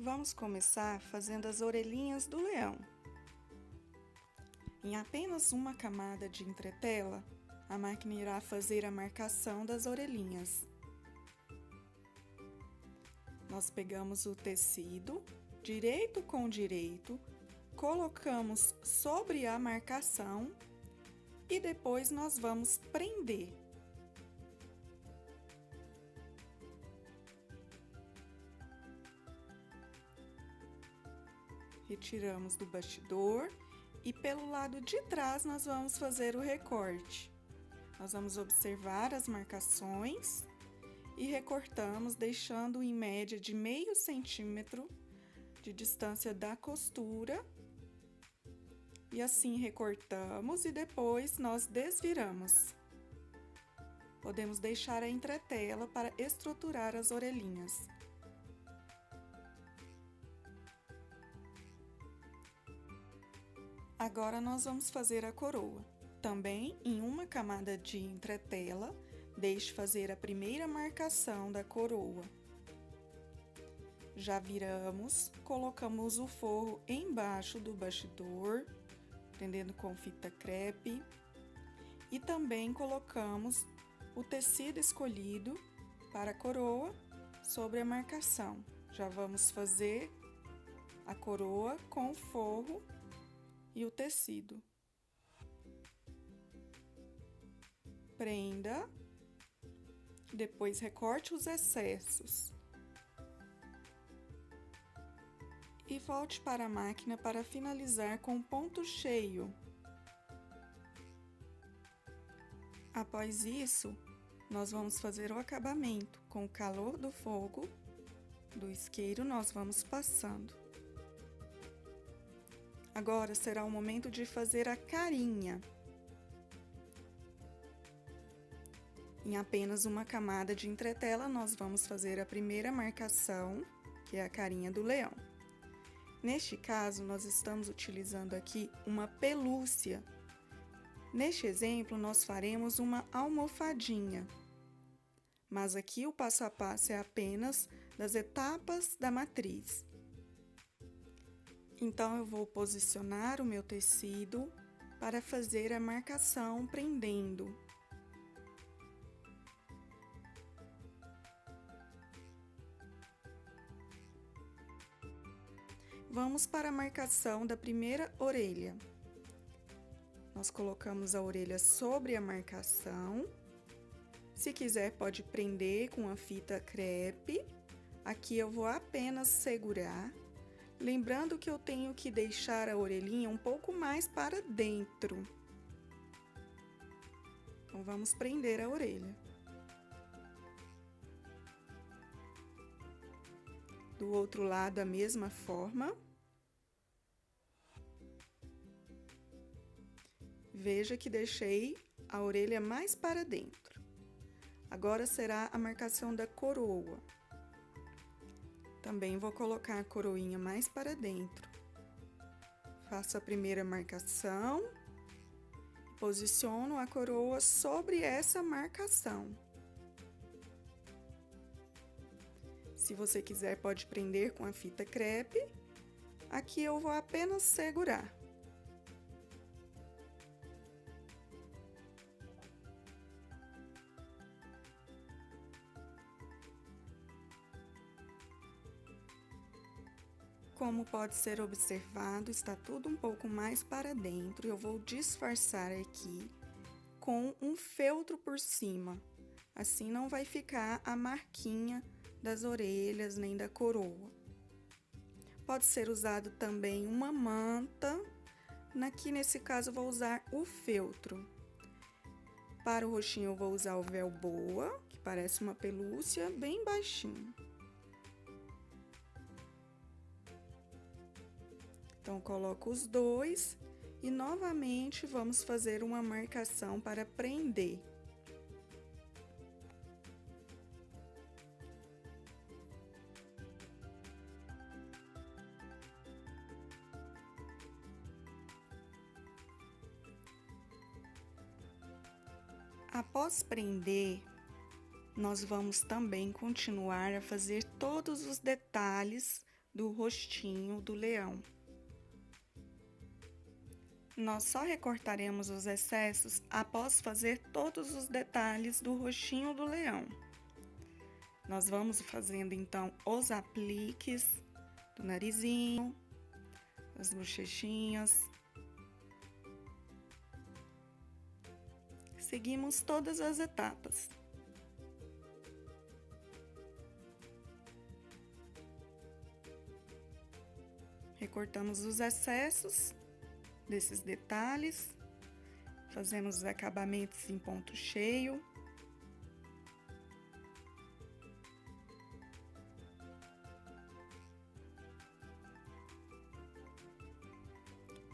Vamos começar fazendo as orelhinhas do leão. Em apenas uma camada de entretela, a máquina irá fazer a marcação das orelhinhas. Nós pegamos o tecido, direito com direito, colocamos sobre a marcação e depois nós vamos prender. Retiramos do bastidor e pelo lado de trás nós vamos fazer o recorte. Nós vamos observar as marcações e recortamos, deixando em média de meio centímetro de distância da costura. E assim recortamos e depois nós desviramos. Podemos deixar a entretela para estruturar as orelhinhas. Agora nós vamos fazer a coroa. Também em uma camada de entretela, deixe fazer a primeira marcação da coroa. Já viramos, colocamos o forro embaixo do bastidor, prendendo com fita crepe, e também colocamos o tecido escolhido para a coroa sobre a marcação. Já vamos fazer a coroa com o forro e o tecido. Prenda, depois recorte os excessos. E volte para a máquina para finalizar com ponto cheio. Após isso, nós vamos fazer o acabamento. Com o calor do fogo do isqueiro, nós vamos passando. Agora será o momento de fazer a carinha. Em apenas uma camada de entretela, nós vamos fazer a primeira marcação, que é a carinha do leão. Neste caso, nós estamos utilizando aqui uma pelúcia. Neste exemplo, nós faremos uma almofadinha. Mas aqui o passo a passo é apenas das etapas da matriz. Então, eu vou posicionar o meu tecido para fazer a marcação prendendo. Vamos para a marcação da primeira orelha. Nós colocamos a orelha sobre a marcação. Se quiser, pode prender com a fita crepe. Aqui eu vou apenas segurar. Lembrando que eu tenho que deixar a orelhinha um pouco mais para dentro. Então, vamos prender a orelha. Do outro lado, a mesma forma. Veja que deixei a orelha mais para dentro. Agora será a marcação da coroa. Também vou colocar a coroinha mais para dentro. Faço a primeira marcação. Posiciono a coroa sobre essa marcação. Se você quiser, pode prender com a fita crepe. Aqui eu vou apenas segurar. Como pode ser observado, está tudo um pouco mais para dentro. Eu vou disfarçar aqui com um feltro por cima. Assim não vai ficar a marquinha das orelhas nem da coroa. Pode ser usado também uma manta. Aqui nesse caso eu vou usar o feltro. Para o roxinho eu vou usar o véu boa, que parece uma pelúcia, bem baixinho. Então, coloco os dois e novamente vamos fazer uma marcação para prender. Após prender, nós vamos também continuar a fazer todos os detalhes do rostinho do leão. Nós só recortaremos os excessos após fazer todos os detalhes do rostinho do leão. Nós vamos fazendo então os apliques do narizinho, as bochechinhas. Seguimos todas as etapas. Recortamos os excessos desses detalhes, fazemos os acabamentos em ponto cheio.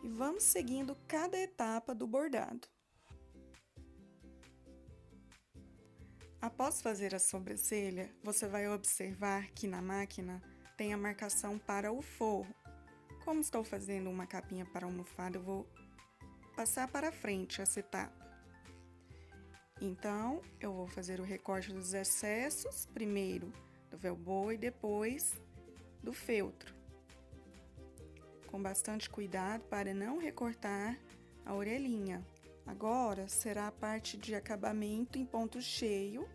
E vamos seguindo cada etapa do bordado. Após fazer a sobrancelha, você vai observar que na máquina tem a marcação para o forro. Como estou fazendo uma capinha para almofada, eu vou passar para frente essa etapa. Então, eu vou fazer o recorte dos excessos, primeiro do velcro e depois do feltro. Com bastante cuidado para não recortar a orelhinha. Agora, será a parte de acabamento em ponto cheio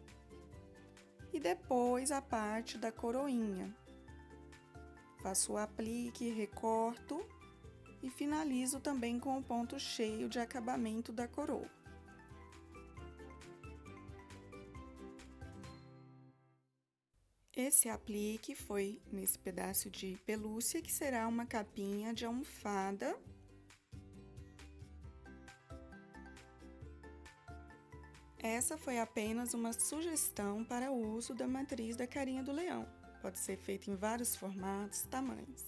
e depois a parte da coroinha. Faço o aplique, recorto e finalizo também com o ponto cheio de acabamento da coroa. Esse aplique foi nesse pedaço de pelúcia que será uma capinha de almofada. Essa foi apenas uma sugestão para o uso da matriz da carinha do leão. Pode ser feito em vários formatos, tamanhos.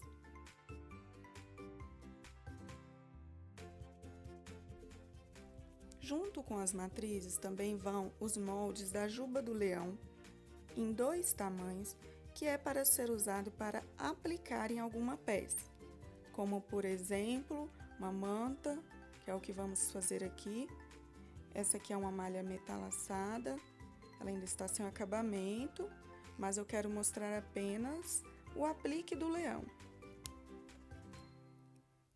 Junto com as matrizes também vão os moldes da juba do leão, em 2 tamanhos, que é para ser usado para aplicar em alguma peça. Como, por exemplo, uma manta, que é o que vamos fazer aqui. Essa aqui é uma malha metalaçada, ela ainda está sem acabamento, mas eu quero mostrar apenas o aplique do leão.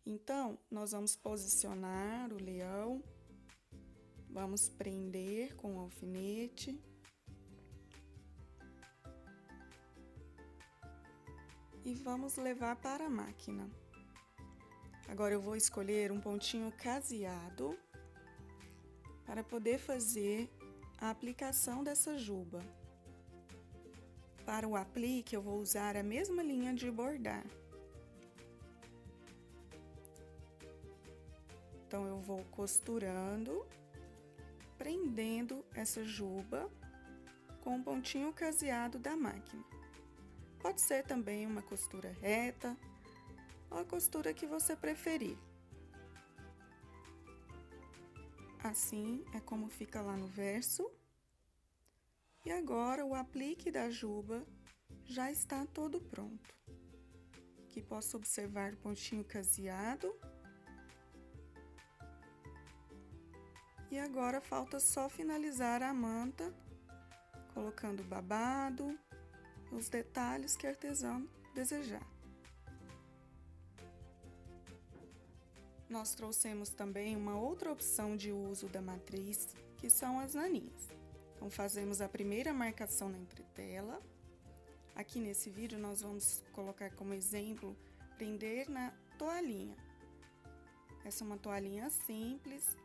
Então, nós vamos posicionar o leão, vamos prender com o alfinete. E vamos levar para a máquina. Agora eu vou escolher um pontinho caseado para poder fazer a aplicação dessa juba. Para o aplique, eu vou usar a mesma linha de bordar. Então, eu vou costurando, prendendo essa juba com o pontinho caseado da máquina. Pode ser também uma costura reta, ou a costura que você preferir. Assim é como fica lá no verso. E agora o aplique da juba já está todo pronto. Aqui posso observar o pontinho caseado. E agora falta só finalizar a manta, colocando babado, os detalhes que a artesã desejar. Nós trouxemos também uma outra opção de uso da matriz, que são as naninhas. Então, fazemos a primeira marcação na entretela. Aqui nesse vídeo, nós vamos colocar como exemplo, prender na toalhinha. Essa é uma toalhinha simples.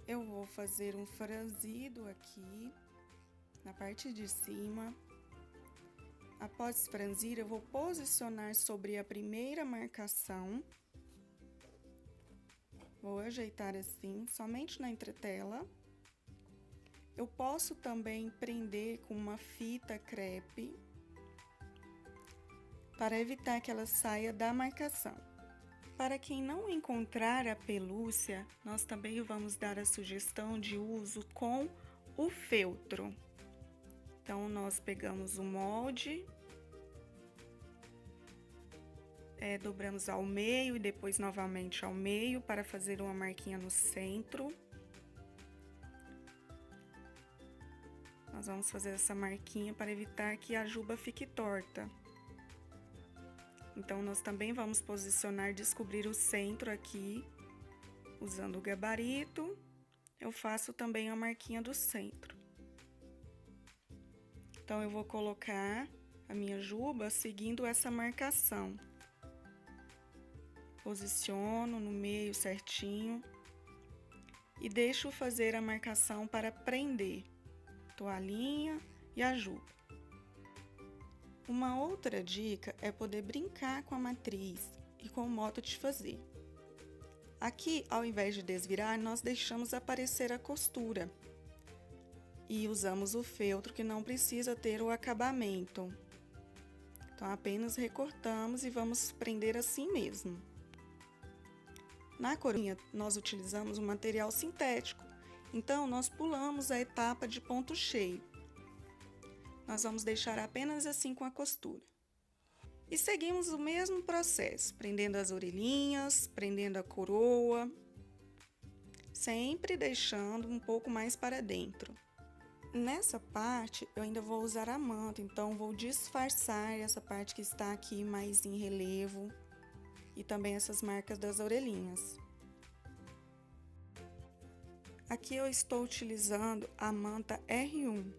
Eu vou fazer um franzido aqui, na parte de cima. Após franzir, eu vou posicionar sobre a primeira marcação. Vou ajeitar assim, somente na entretela. Eu posso também prender com uma fita crepe, para evitar que ela saia da marcação. Para quem não encontrar a pelúcia, nós também vamos dar a sugestão de uso com o feltro. Então, nós pegamos o molde, dobramos ao meio e depois novamente ao meio para fazer uma marquinha no centro. Nós vamos fazer essa marquinha para evitar que a juba fique torta. Então, nós também vamos posicionar, descobrir o centro aqui, usando o gabarito. Eu faço também a marquinha do centro. Então, eu vou colocar a minha juba seguindo essa marcação. Posiciono no meio certinho e deixo fazer a marcação para prender toalhinha e a juba. Uma outra dica é poder brincar com a matriz e com o modo de fazer. Aqui, ao invés de desvirar, nós deixamos aparecer a costura e usamos o feltro que não precisa ter o acabamento. Então, apenas recortamos e vamos prender assim mesmo. Na coroinha, nós utilizamos um material sintético, então nós pulamos a etapa de ponto cheio. Nós vamos deixar apenas assim com a costura. E seguimos o mesmo processo, prendendo as orelhinhas, prendendo a coroa, sempre deixando um pouco mais para dentro. Nessa parte, eu ainda vou usar a manta, então vou disfarçar essa parte que está aqui mais em relevo e também essas marcas das orelhinhas. Aqui eu estou utilizando a manta R1.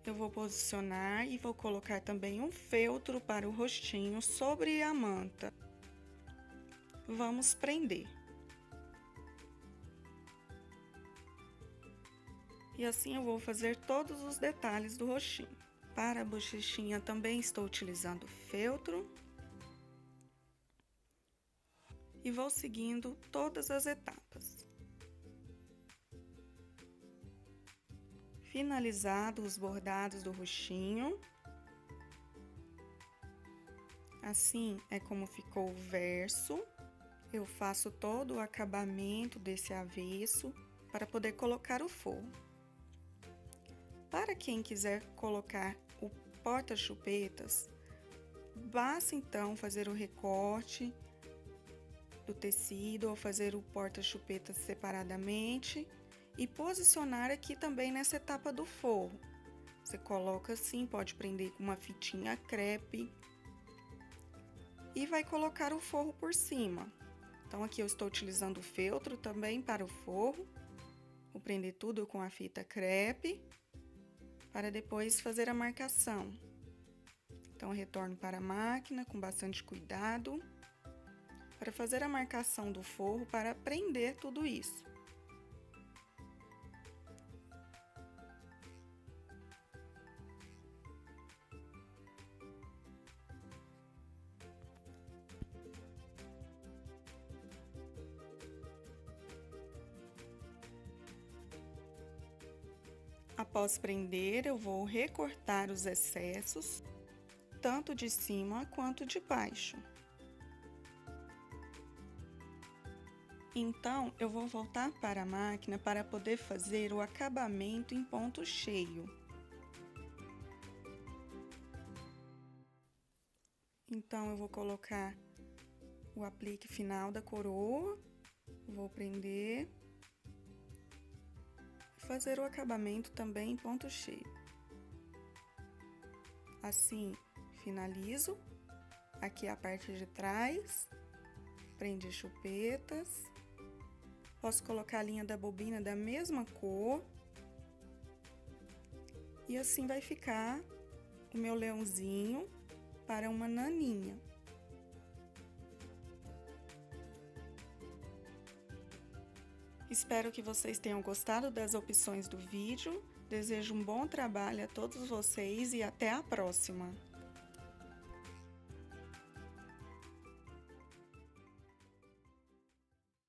Eu vou posicionar e vou colocar também um feltro para o rostinho sobre a manta. Vamos prender. E assim eu vou fazer todos os detalhes do rostinho. Para a bochechinha também estou utilizando feltro. E vou seguindo todas as etapas. Finalizados os bordados do rostinho. Assim é como ficou o verso. Eu faço todo o acabamento desse avesso para poder colocar o forro. Para quem quiser colocar o porta-chupetas, basta então fazer o recorte do tecido ou fazer o porta-chupetas separadamente e posicionar aqui também nessa etapa do forro. Você coloca assim, pode prender com uma fitinha crepe e vai colocar o forro por cima. Então, aqui eu estou utilizando o feltro também para o forro. Vou prender tudo com a fita crepe para depois fazer a marcação. Então, eu retorno para a máquina com bastante cuidado para fazer a marcação do forro para prender tudo isso. Após prender, eu vou recortar os excessos, tanto de cima quanto de baixo. Então, eu vou voltar para a máquina para poder fazer o acabamento em ponto cheio. Então, eu vou colocar o aplique final da coroa, vou prender. Fazer o acabamento também em ponto cheio. Assim, finalizo. Aqui a parte de trás, prende as chupetas. Posso colocar a linha da bobina da mesma cor. E assim vai ficar o meu leãozinho para uma naninha. Espero que vocês tenham gostado das opções do vídeo. Desejo um bom trabalho a todos vocês e até a próxima!